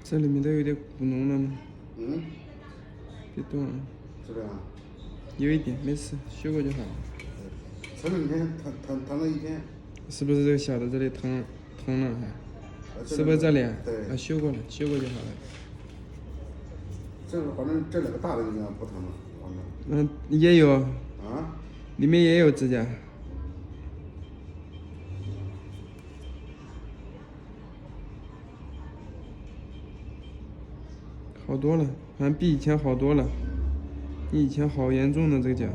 这里面都有点咕弄了嘛。嗯。别动了。是的啊。有一点，没事，修过就好了。这两天疼了一天。是不是这个小的这里疼了还？是不是这里啊？对。修过了，修过就好了。这个反正这两个大的应该不疼了，反嗯，正。也有。啊？里面也有指甲。好多了，好像比以前好多了。你以前好严重的这个脚。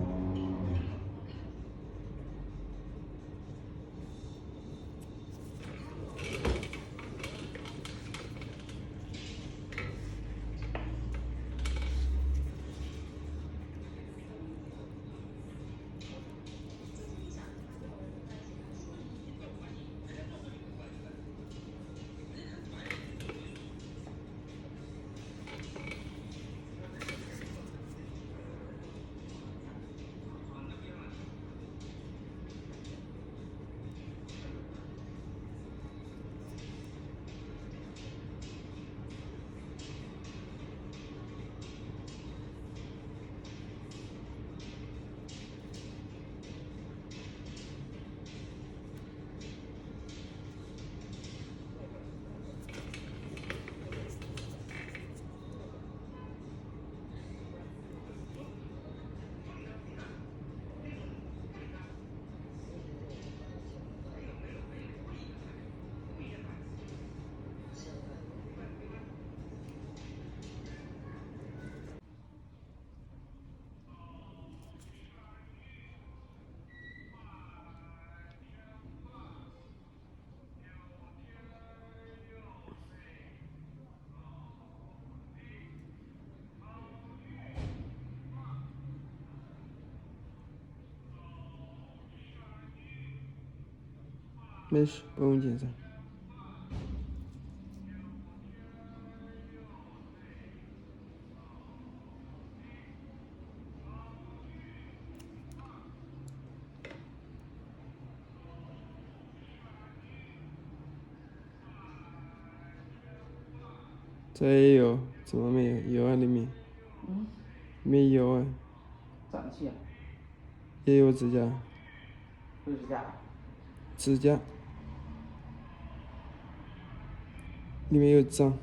没事，不用紧张。这也有，怎么没有？有啊，里面。没有啊。胀气啊？也有指甲。有指甲？指甲。里面有脏。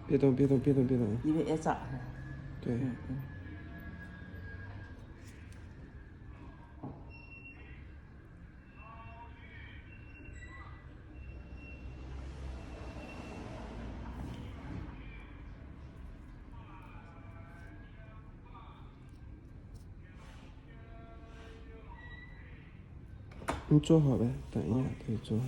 别动。里面也脏是吧？对。你坐好呗，等一下可以坐。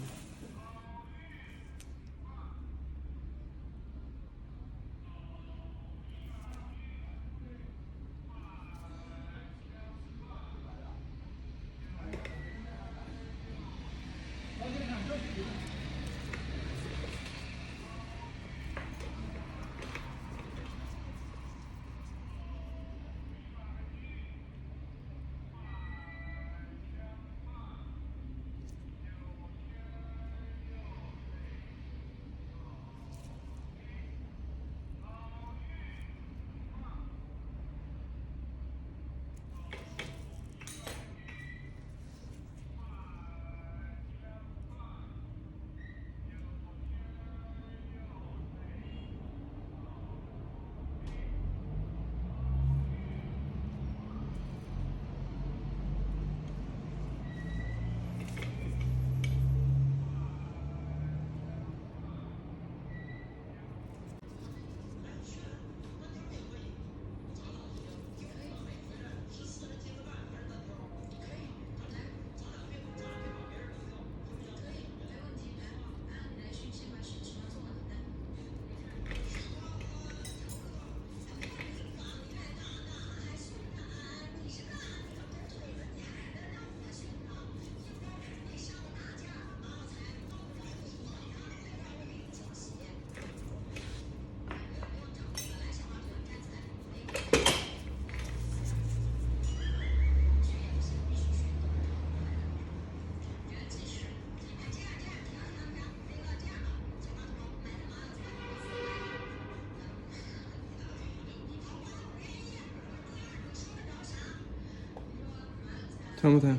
疼不疼？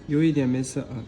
有一点没事啊。